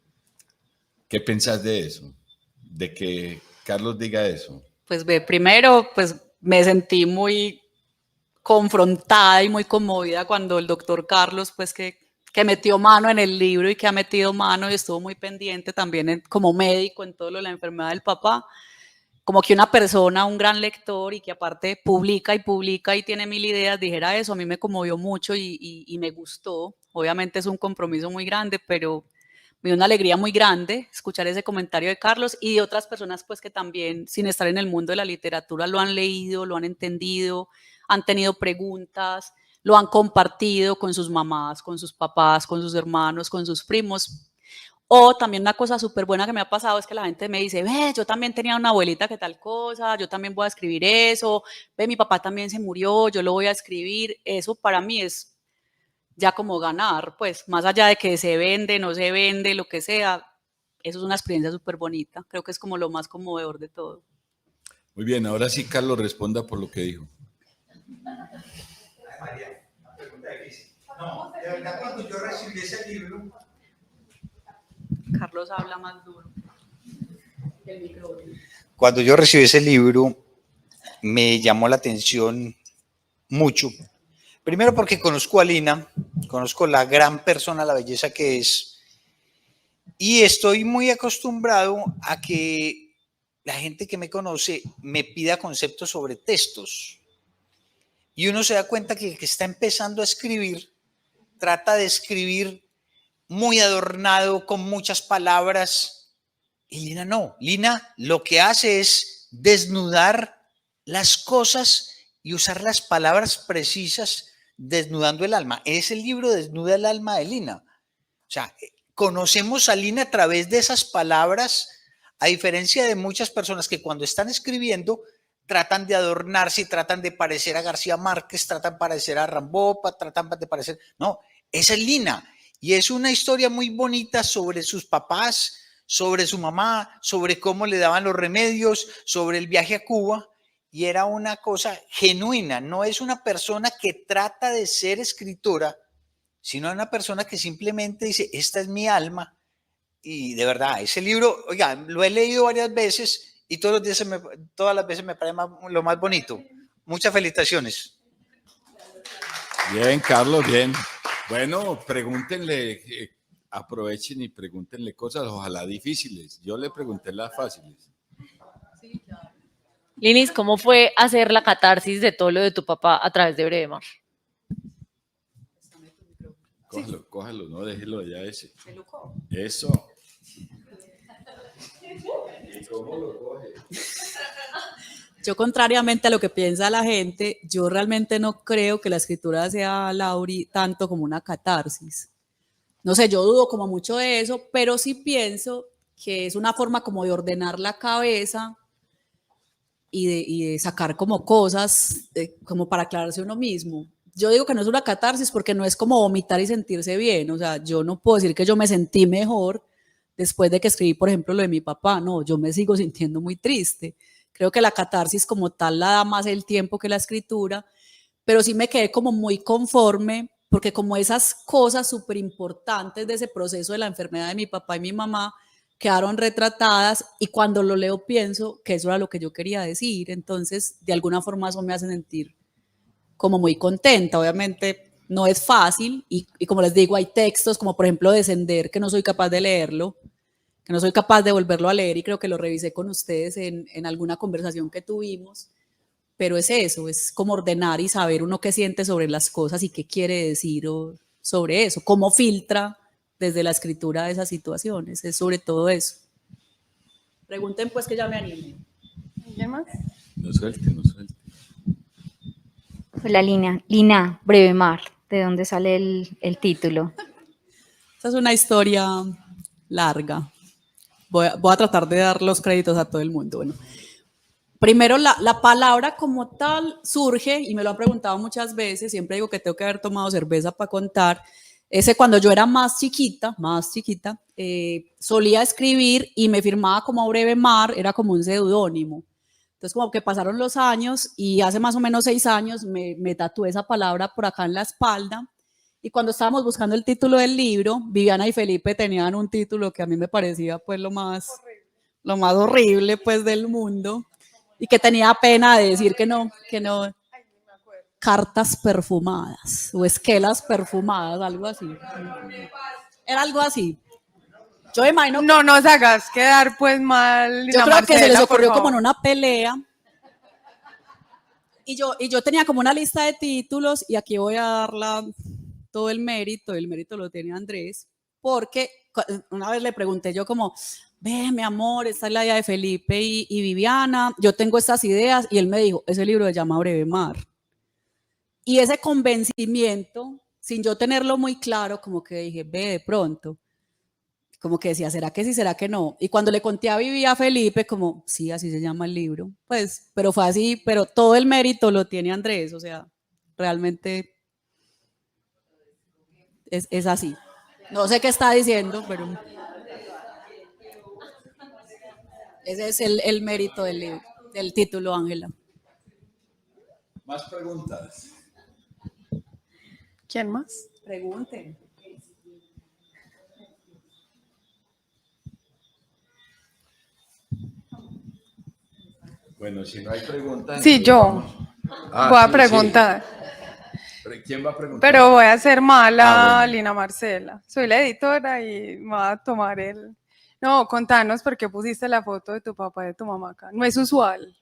pensás de eso? De que Carlos diga eso. Pues primero, pues me sentí muy confrontada y muy conmovida cuando el doctor Carlos, pues que metió mano en el libro y que ha metido mano y estuvo muy pendiente también como médico en todo lo de la enfermedad del papá, como que una persona, un gran lector y que aparte publica y tiene 1000 ideas, dijera eso, a mí me conmovió mucho y me gustó. Obviamente es un compromiso muy grande, pero me dio una alegría muy grande escuchar ese comentario de Carlos y de otras personas pues que también sin estar en el mundo de la literatura lo han leído, lo han entendido, han tenido preguntas, lo han compartido con sus mamás, con sus papás, con sus hermanos, con sus primos. O también una cosa súper buena que me ha pasado es que la gente me dice, ve, yo también tenía una abuelita que tal cosa, yo también voy a escribir eso, ve, mi papá también se murió, yo lo voy a escribir. Eso para mí es ya como ganar, pues más allá de que se vende, no se vende, lo que sea, eso es una experiencia súper bonita. Creo que es como lo más conmovedor de todo. Muy bien, ahora sí Carlos responda por lo que dijo. María, una pregunta difícil. No, de verdad cuando yo recibí ese libro... Carlos habla más duro. El micrófono. Cuando yo recibí ese libro, me llamó la atención mucho. Primero porque conozco a Lina, conozco la gran persona, la belleza que es, y estoy muy acostumbrado a que la gente que me conoce me pida conceptos sobre textos. Y uno se da cuenta que el que está empezando a escribir, trata de escribir muy adornado, con muchas palabras. Y Lina no. Lina lo que hace es desnudar las cosas y usar las palabras precisas, desnudando el alma. Ese libro desnuda el alma de Lina. O sea, conocemos a Lina a través de esas palabras, a diferencia de muchas personas que cuando están escribiendo tratan de adornarse y tratan de parecer a García Márquez, tratan de parecer a Rimbaud, tratan de parecer... No, esa es Lina. Y es una historia muy bonita sobre sus papás, sobre su mamá, sobre cómo le daban los remedios, sobre el viaje a Cuba. Y era una cosa genuina. No es una persona que trata de ser escritora, sino una persona que simplemente dice, esta es mi alma. Y de verdad, ese libro, oiga, lo he leído varias veces y todas las veces me parece lo más bonito. Muchas felicitaciones. Bien, Carlos, bien. Bueno, pregúntenle, aprovechen y pregúntenle cosas, ojalá difíciles. Yo le pregunté las fáciles. Linis, ¿cómo fue hacer la catarsis de todo lo de tu papá a través de Breve Mar? Cójalo, cójalo, no, déjelo allá ese. Eso. ¿Y cómo lo coge? Yo, contrariamente a lo que piensa la gente, yo realmente no creo que la escritura sea, Lauri, tanto como una catarsis. No sé, yo dudo como mucho de eso, pero sí pienso que es una forma como de ordenar la cabeza y de sacar como cosas como para aclararse uno mismo. yo digo que no es una catarsis porque no es como vomitar y sentirse bien, o sea, yo no puedo decir que yo me sentí mejor después de que escribí, por ejemplo, lo de mi papá, no, yo me sigo sintiendo muy triste. Creo que la catarsis como tal la da más el tiempo que la escritura, pero sí me quedé como muy conforme porque como esas cosas súper importantes de ese proceso de la enfermedad de mi papá y mi mamá quedaron retratadas y cuando lo leo pienso que eso era lo que yo quería decir, entonces de alguna forma eso me hace sentir como muy contenta. Obviamente no es fácil y como les digo, hay textos como por ejemplo Descender que no soy capaz de leerlo, que no soy capaz de volverlo a leer y creo que lo revisé con ustedes en alguna conversación que tuvimos, pero es eso, es como ordenar y saber uno qué siente sobre las cosas y qué quiere decir sobre eso, cómo filtra desde la escritura de esas situaciones, es sobre todo eso. Pregunten pues que ya me anime. ¿Alguien más? No suelte, no suelte. Hola Lina, Breve Mar, ¿de dónde sale el título? Esta es una historia larga. Voy a tratar de dar los créditos a todo el mundo. Bueno, primero la palabra como tal surge, y me lo han preguntado muchas veces, siempre digo que tengo que haber tomado cerveza para contar, ese cuando yo era más chiquita, solía escribir y me firmaba como Breve Mar, era como un seudónimo. Entonces como que pasaron los años y hace más o menos 6 años me tatué esa palabra por acá en la espalda y cuando estábamos buscando el título del libro, Viviana y Felipe tenían un título que a mí me parecía pues lo más horrible pues del mundo y que tenía pena de decir que no, cartas perfumadas o esquelas perfumadas, algo así. Era algo así. Yo imagino. No nos hagas quedar pues mal, Lina Yo creo que se Marcela, les por ocurrió como favor. en una pelea. Y yo tenía como una lista de títulos y aquí voy a darla todo el mérito lo tiene Andrés, porque una vez le pregunté yo como, ve mi amor, esta es la idea de Felipe y Viviana, yo tengo estas ideas y él me dijo, ese libro se llama Breve Mar. Y ese convencimiento, sin yo tenerlo muy claro, como que dije, ve de pronto, como que decía, ¿será que sí, será que no? Y cuando le conté a Vivi a Felipe, como, sí, así se llama el libro, pues, pero fue así, pero todo el mérito lo tiene Andrés, o sea, realmente es así. No sé qué está diciendo, pero ese es el mérito del libro, del título, Ángela. Más preguntas. ¿Quién más? Pregunten. Bueno, si no hay preguntas. Sí, yo vamos. voy a Sí, preguntar. sí. ¿Quién va a preguntar? Pero voy a ser mala, bueno. Lina Marcela. Soy la editora y me voy a tomar el... No, contanos por qué pusiste la foto de tu papá y de tu mamá acá. No es usual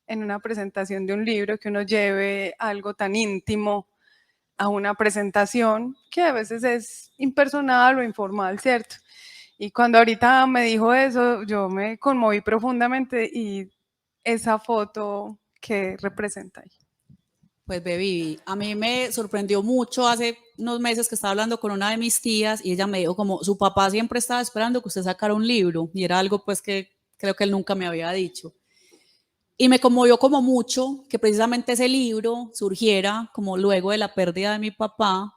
en una presentación de un libro que uno lleve algo tan íntimo a una presentación que a veces es impersonal o informal, ¿cierto? Y cuando ahorita me dijo eso, yo me conmoví profundamente y esa foto que representa ahí. Pues Vivi, a mí me sorprendió mucho hace unos meses que estaba hablando con una de mis tías y ella me dijo como su papá siempre estaba esperando que usted sacara un libro y era algo pues que creo que él nunca me había dicho. Y me conmovió como mucho que precisamente ese libro surgiera como luego de la pérdida de mi papá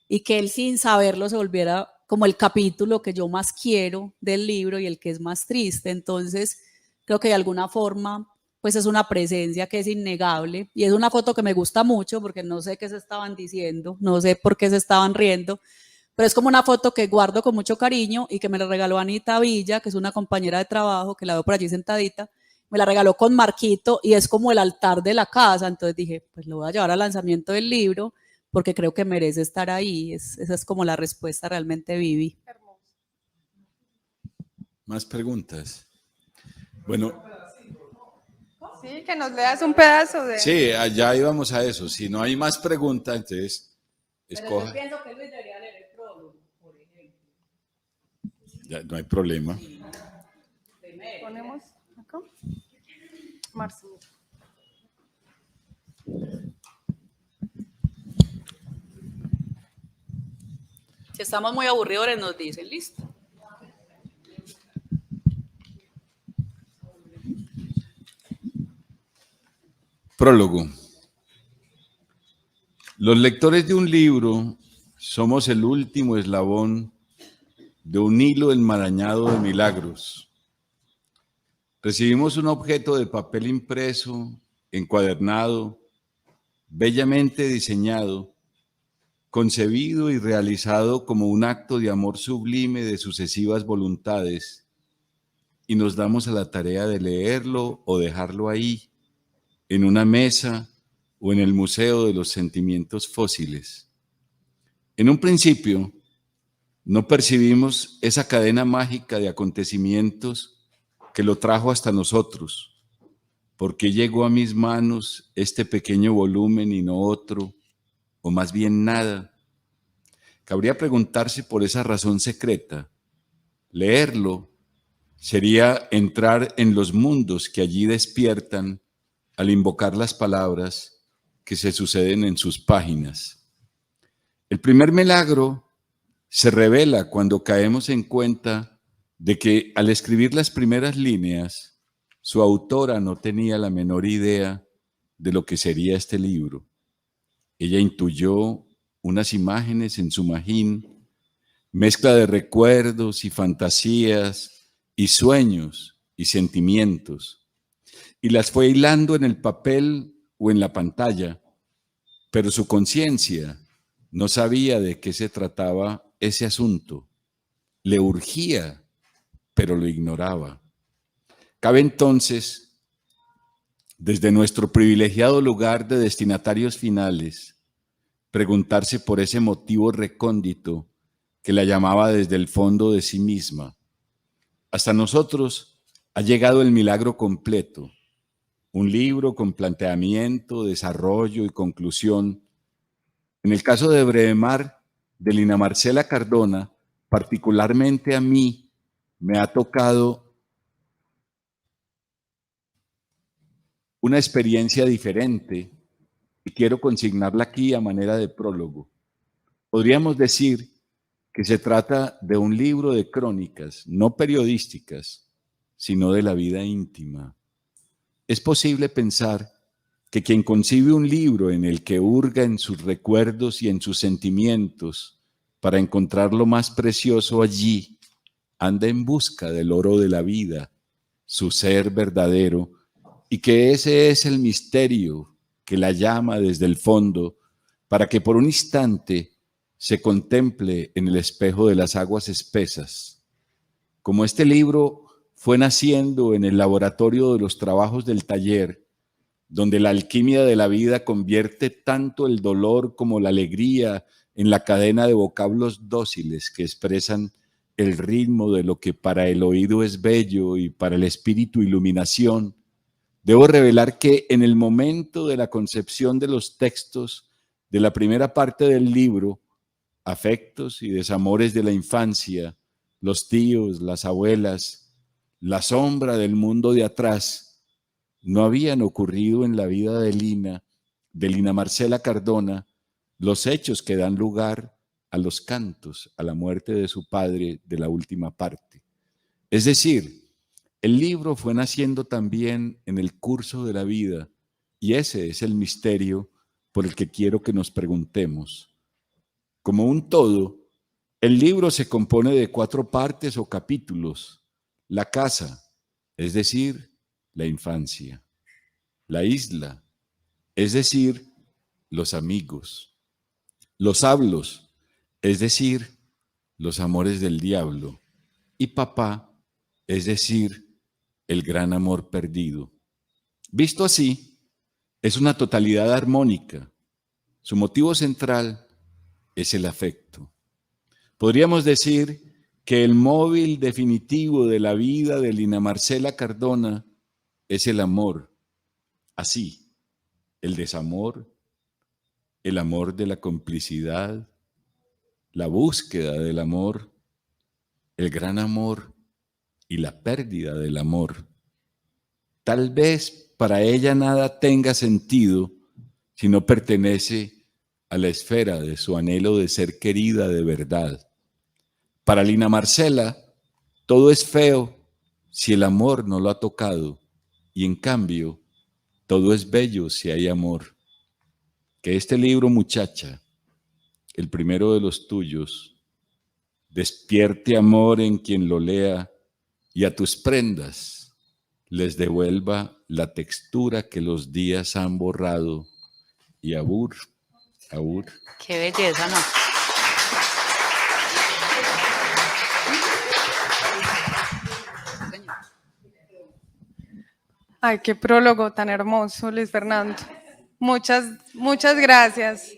y que él sin saberlo se volviera como el capítulo que yo más quiero del libro y el que es más triste. Entonces, creo que de alguna forma, pues es una presencia que es innegable y es una foto que me gusta mucho porque no sé qué se estaban diciendo, no sé por qué se estaban riendo, pero es como una foto que guardo con mucho cariño y que me la regaló Anita Villa, que es una compañera de trabajo, que la veo por allí sentadita, me la regaló con marquito y es como el altar de la casa, entonces dije, pues lo voy a llevar al lanzamiento del libro porque creo que merece estar ahí, esa es como la respuesta realmente, Vivi. Más preguntas. Bueno. Sí, que nos leas un pedazo de... Sí, allá íbamos a eso. Si no hay más preguntas, entonces escoja. Yo pienso que Luis debería leer el prólogo, por ejemplo. Ya, no hay problema. Ponemos acá. Marcelo. Si estamos muy aburridores nos dicen, listo. Prólogo. Los lectores de un libro somos el último eslabón de un hilo enmarañado de milagros. Recibimos un objeto de papel impreso, encuadernado, bellamente diseñado, concebido y realizado como un acto de amor sublime de sucesivas voluntades, y nos damos a la tarea de leerlo o dejarlo ahí, en una mesa o en el Museo de los Sentimientos Fósiles. En un principio, no percibimos esa cadena mágica de acontecimientos que lo trajo hasta nosotros. ¿Por qué llegó a mis manos este pequeño volumen y no otro, o más bien nada? Cabría preguntarse por esa razón secreta. Leerlo sería entrar en los mundos que allí despiertan al invocar las palabras que se suceden en sus páginas. El primer milagro se revela cuando caemos en cuenta de que al escribir las primeras líneas, su autora no tenía la menor idea de lo que sería este libro. Ella intuyó unas imágenes en su magín, mezcla de recuerdos y fantasías y sueños y sentimientos, y las fue hilando en el papel o en la pantalla, pero su conciencia no sabía de qué se trataba ese asunto. Le urgía, pero lo ignoraba. Cabe entonces, desde nuestro privilegiado lugar de destinatarios finales, preguntarse por ese motivo recóndito que la llamaba desde el fondo de sí misma. Hasta nosotros ha llegado el milagro completo, un libro con planteamiento, desarrollo y conclusión. En el caso de Brevemar, de Lina Marcela Cardona, particularmente a mí, me ha tocado una experiencia diferente y quiero consignarla aquí a manera de prólogo. Podríamos decir que se trata de un libro de crónicas, no periodísticas, sino de la vida íntima. Es posible pensar que quien concibe un libro en el que hurga en sus recuerdos y en sus sentimientos para encontrar lo más precioso allí, anda en busca del oro de la vida, su ser verdadero, y que ese es el misterio que la llama desde el fondo para que por un instante se contemple en el espejo de las aguas espesas. Como este libro fue naciendo en el laboratorio de los trabajos del taller, donde la alquimia de la vida convierte tanto el dolor como la alegría en la cadena de vocablos dóciles que expresan el ritmo de lo que para el oído es bello y para el espíritu iluminación, debo revelar que en el momento de la concepción de los textos de la primera parte del libro, afectos y desamores de la infancia, los tíos, las abuelas, la sombra del mundo de atrás, no habían ocurrido en la vida de Lina Marcela Cardona, los hechos que dan lugar a los cantos, a la muerte de su padre de la última parte. Es decir, el libro fue naciendo también en el curso de la vida y ese es el misterio por el que quiero que nos preguntemos. Como un todo, el libro se compone de 4 partes o capítulos. La casa, es decir, la infancia. La isla, es decir, los amigos. Los hablos, es decir, los amores del diablo. Y papá, es decir, el gran amor perdido. Visto así, es una totalidad armónica. Su motivo central es el afecto. Podríamos decir que el móvil definitivo de la vida de Lina Marcela Cardona es el amor. Así, el desamor, el amor de la complicidad, la búsqueda del amor, el gran amor y la pérdida del amor. Tal vez para ella nada tenga sentido si no pertenece a la esfera de su anhelo de ser querida de verdad. Para Lina Marcela, todo es feo si el amor no lo ha tocado y en cambio, todo es bello si hay amor. Que este libro, muchacha, el primero de los tuyos, despierte amor en quien lo lea y a tus prendas les devuelva la textura que los días han borrado. Y abur. Qué belleza, ¿no? Ay, qué prólogo tan hermoso, Luis Fernando. Muchas gracias.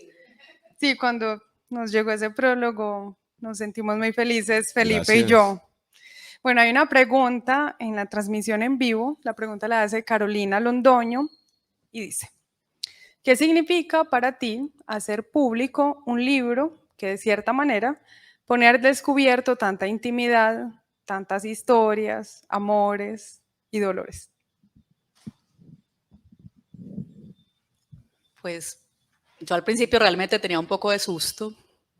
Sí, cuando nos llegó ese prólogo, nos sentimos muy felices, Felipe Gracias. y yo. Bueno, hay una pregunta en la transmisión en vivo. La pregunta la hace Carolina Londoño y dice: ¿qué significa para ti hacer público un libro que de cierta manera pone al descubierto tanta intimidad, tantas historias, amores y dolores? Pues yo al principio realmente tenía un poco de susto,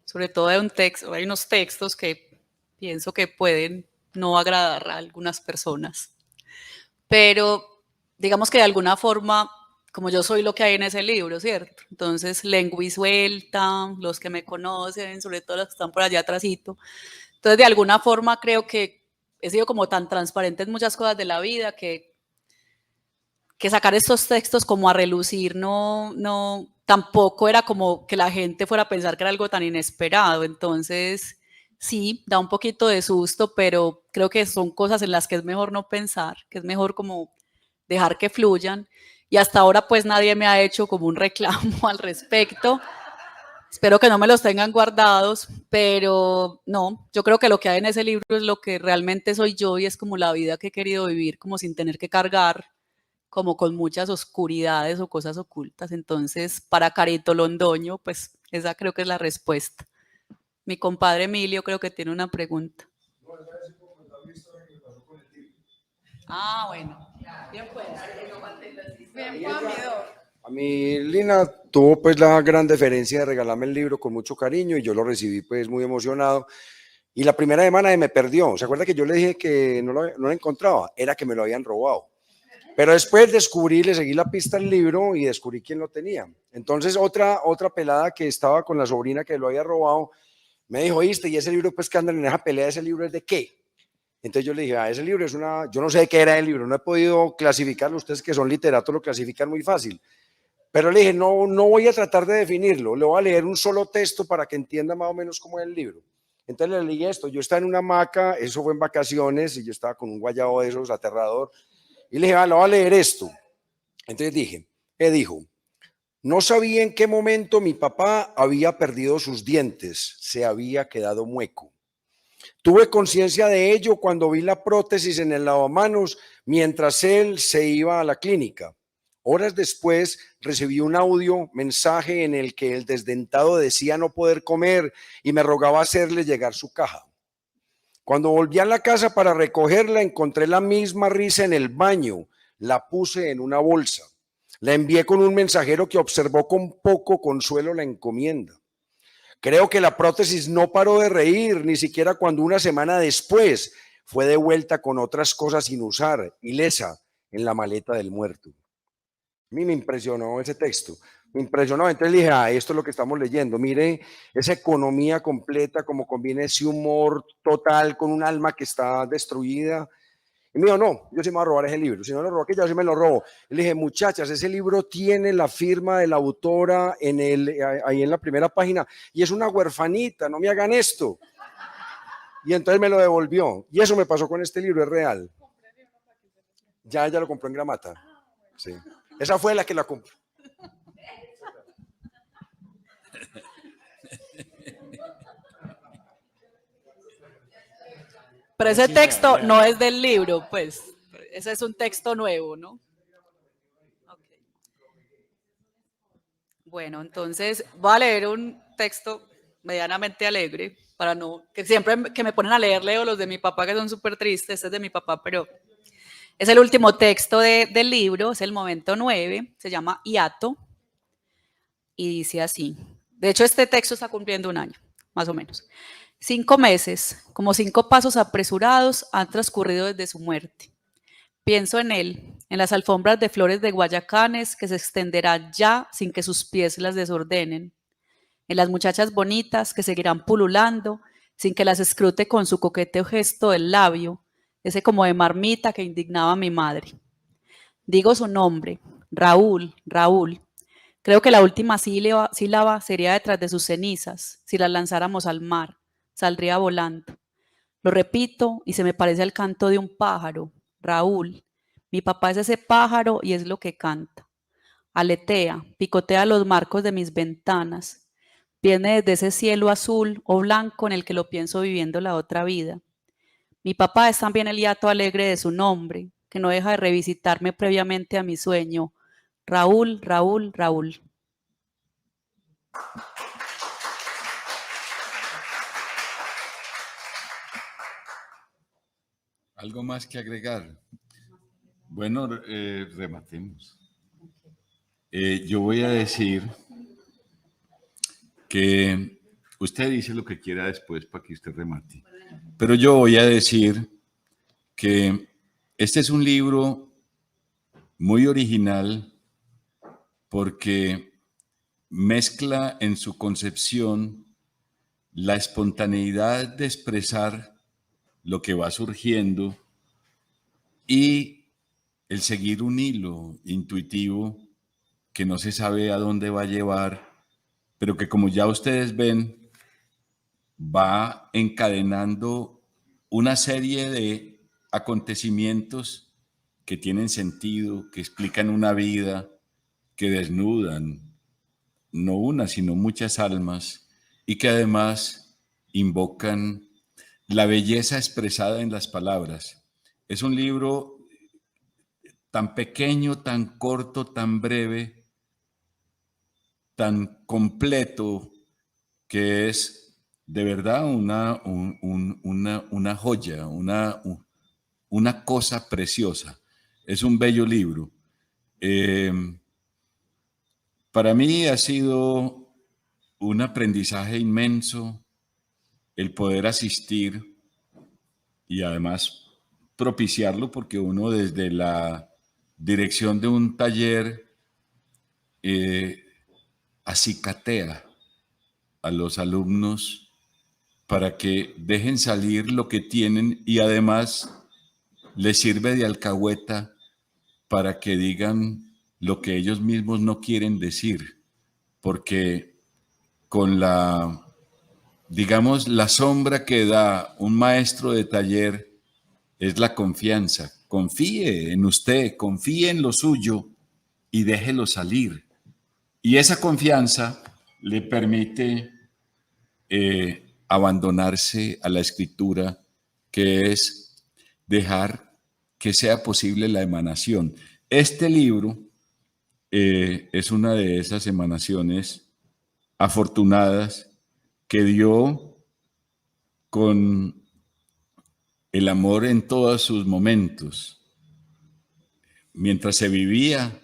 sobre todo de un texto, hay unos textos que pienso que pueden no agradar a algunas personas, pero digamos que de alguna forma, como yo soy lo que hay en ese libro, ¿cierto? Entonces, lengua y suelta, los que me conocen, sobre todo los que están por allá atrásito, entonces de alguna forma creo que he sido como tan transparente en muchas cosas de la vida que sacar estos textos como a relucir no, tampoco era como que la gente fuera a pensar que era algo tan inesperado. Entonces, sí, da un poquito de susto, pero creo que son cosas en las que es mejor no pensar, que es mejor como dejar que fluyan. Y hasta ahora pues nadie me ha hecho como un reclamo al respecto. Espero que no me los tengan guardados, pero no, yo creo que lo que hay en ese libro es lo que realmente soy yo y es como la vida que he querido vivir, como sin tener que cargar como con muchas oscuridades o cosas ocultas. Entonces, para Carito Londoño, pues esa creo que es la respuesta. Mi compadre Emilio creo que tiene una pregunta. Ah, bueno. Bien pues. Bien, Juanmidor. A mí Lina tuvo pues la gran deferencia de regalarme el libro con mucho cariño y yo lo recibí pues muy emocionado. Y la primera semana me perdió. ¿Se acuerda que yo le dije que no lo encontraba? Era que me lo habían robado. Pero después descubrí, le seguí la pista al libro y descubrí quién lo tenía. Entonces otra pelada que estaba con la sobrina que lo había robado, me dijo: ¿oíste? Y ese libro pues que andan en esa pelea, ¿ese libro es de qué? Entonces yo le dije: ese libro es yo no sé de qué era el libro, no he podido clasificarlo, ustedes que son literatos lo clasifican muy fácil. Pero le dije: no voy a tratar de definirlo, le voy a leer un solo texto para que entienda más o menos cómo es el libro. Entonces le leí esto: yo estaba en una hamaca, eso fue en vacaciones, y yo estaba con un guayabo de esos aterrador, y le dije: le voy a leer esto. Entonces dijo: no sabía en qué momento mi papá había perdido sus dientes, se había quedado mueco. Tuve conciencia de ello cuando vi la prótesis en el lavamanos mientras él se iba a la clínica. Horas después recibí un mensaje en el que el desdentado decía no poder comer y me rogaba hacerle llegar su caja. Cuando volví a la casa para recogerla, encontré la misma risa en el baño. La puse en una bolsa. La envié con un mensajero que observó con poco consuelo la encomienda. Creo que la prótesis no paró de reír, ni siquiera cuando una semana después fue devuelta con otras cosas sin usar, ilesa, en la maleta del muerto. A mí me impresionó ese texto, me impresionó. Entonces le dije: esto es lo que estamos leyendo, mire esa economía completa, como combina ese humor total con un alma que está destruida. Y me dijo: no, yo sí me voy a robar ese libro, si no lo robo, que ya sí me lo robo. Y le dije: muchachas, ese libro tiene la firma de la autora ahí en la primera página, y es una huerfanita, no me hagan esto. Y entonces me lo devolvió, y eso me pasó con este libro, es real. Ya ella lo compró en Gramata, sí. Esa fue la que la compró. Pero ese texto no es del libro, pues. Ese es un texto nuevo, ¿no? Okay. Bueno, entonces voy a leer un texto medianamente alegre, para no, que siempre que me ponen a leer, leo los de mi papá que son súper tristes, este es de mi papá, pero es el último texto del libro, es el momento 9, se llama Hiato, y dice así. De hecho, este texto está cumpliendo un año, más o menos. 5 meses, como 5 pasos apresurados, han transcurrido desde su muerte. Pienso en él en las alfombras de flores de guayacanes que se extenderán ya sin que sus pies las desordenen, en las muchachas bonitas que seguirán pululando sin que las escrute con su coqueteo gesto del labio, ese como de marmita que indignaba a mi madre. Digo su nombre, Raúl, Raúl. Creo que la última sílaba sería detrás de sus cenizas, si las lanzáramos al mar, saldría volando. Lo repito y se me parece al canto de un pájaro, Raúl. Mi papá es ese pájaro y es lo que canta. Aletea, picotea los marcos de mis ventanas. Viene desde ese cielo azul o blanco en el que lo pienso viviendo la otra vida. Mi papá es también el hiato alegre de su nombre, que no deja de revisitarme previamente a mi sueño. Raúl, Raúl, Raúl. ¿Algo más que agregar? Bueno, rematemos. Yo voy a decir que usted dice lo que quiera después para que usted remate. Pero yo voy a decir que este es un libro muy original porque mezcla en su concepción la espontaneidad de expresar lo que va surgiendo y el seguir un hilo intuitivo que no se sabe a dónde va a llevar, pero que como ya ustedes ven, va encadenando una serie de acontecimientos que tienen sentido, que explican una vida, que desnudan no una, sino muchas almas y que además invocan la belleza expresada en las palabras. Es un libro tan pequeño, tan corto, tan breve, tan completo, que es de verdad una joya, una cosa preciosa. Es un bello libro. Para mí ha sido un aprendizaje inmenso el poder asistir y además propiciarlo, porque uno desde la dirección de un taller acicatea a los alumnos para que dejen salir lo que tienen y además les sirve de alcahueta para que digan lo que ellos mismos no quieren decir, porque con la, digamos, la sombra que da un maestro de taller es la confianza. Confíe en usted, confíe en lo suyo y déjelo salir. Y esa confianza le permite abandonarse a la escritura, que es dejar que sea posible la emanación. Este libro es una de esas emanaciones afortunadas que dio con el amor en todos sus momentos. Mientras se vivía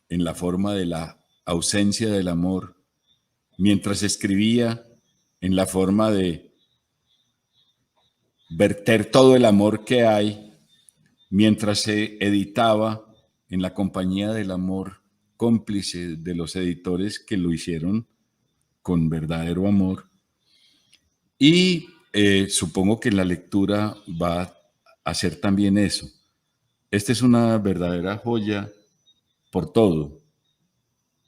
en la forma de la ausencia del amor, mientras escribía en la forma de verter todo el amor que hay, mientras se editaba en la compañía del amor cómplice de los editores que lo hicieron con verdadero amor. Y supongo que la lectura va a hacer también eso. Esta es una verdadera joya por todo,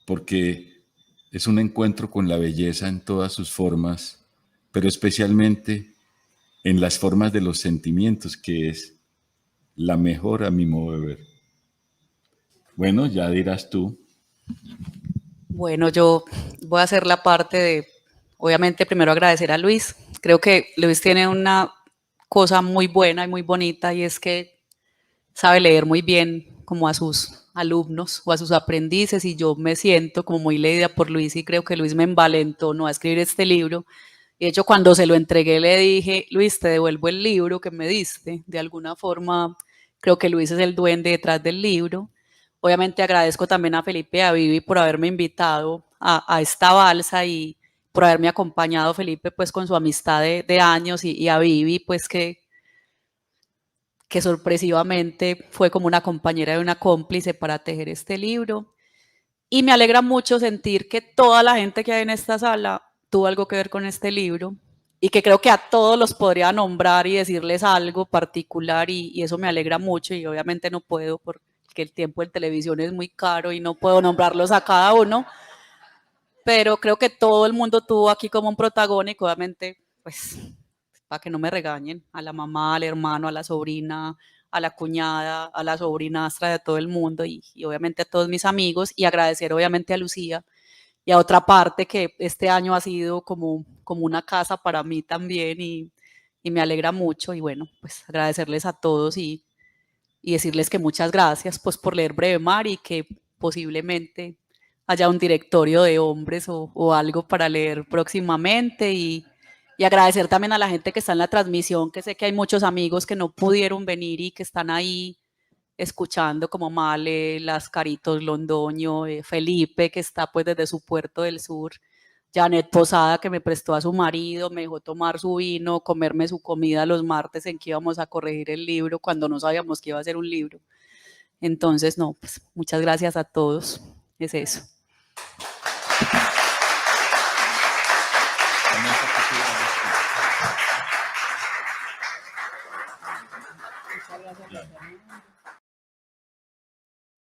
porque es un encuentro con la belleza en todas sus formas, pero especialmente en las formas de los sentimientos, que es la mejor a mi modo de ver. Bueno, ya dirás tú. Bueno, yo voy a hacer la parte de, obviamente, primero agradecer a Luis. Creo que Luis tiene una cosa muy buena y muy bonita, y es que sabe leer muy bien como a sus alumnos o a sus aprendices, y yo me siento como muy leída por Luis y creo que Luis me envalentonó a escribir este libro. De hecho, cuando se lo entregué le dije, Luis, te devuelvo el libro que me diste. De alguna forma, creo que Luis es el duende detrás del libro. Obviamente agradezco también a Felipe y a Vivi por haberme invitado a esta balsa y por haberme acompañado, Felipe, pues con su amistad de años, y a Vivi, pues que que sorpresivamente fue como una compañera y una cómplice para tejer este libro. Y me alegra mucho sentir que toda la gente que hay en esta sala tuvo algo que ver con este libro y que creo que a todos los podría nombrar y decirles algo particular y eso me alegra mucho y obviamente no puedo porque el tiempo en televisión es muy caro y no puedo nombrarlos a cada uno, pero creo que todo el mundo tuvo aquí como un protagónico, obviamente, pues, para que no me regañen, a la mamá, al hermano, a la sobrina, a la cuñada, a la sobrinastra de todo el mundo y obviamente a todos mis amigos y agradecer obviamente a Lucía y a otra parte que este año ha sido como una casa para mí también y me alegra mucho y bueno, pues agradecerles a todos y decirles que muchas gracias pues por leer Breve Mar y que posiblemente haya un directorio de hombres o algo para leer próximamente y agradecer también a la gente que está en la transmisión, que sé que hay muchos amigos que no pudieron venir y que están ahí escuchando como Male, Las Caritos Londoño, Felipe que está pues desde su puerto del sur, Janet Posada que me prestó a su marido, me dejó tomar su vino, comerme su comida los martes en que íbamos a corregir el libro cuando no sabíamos que iba a ser un libro. Entonces, no, pues muchas gracias a todos. Es eso.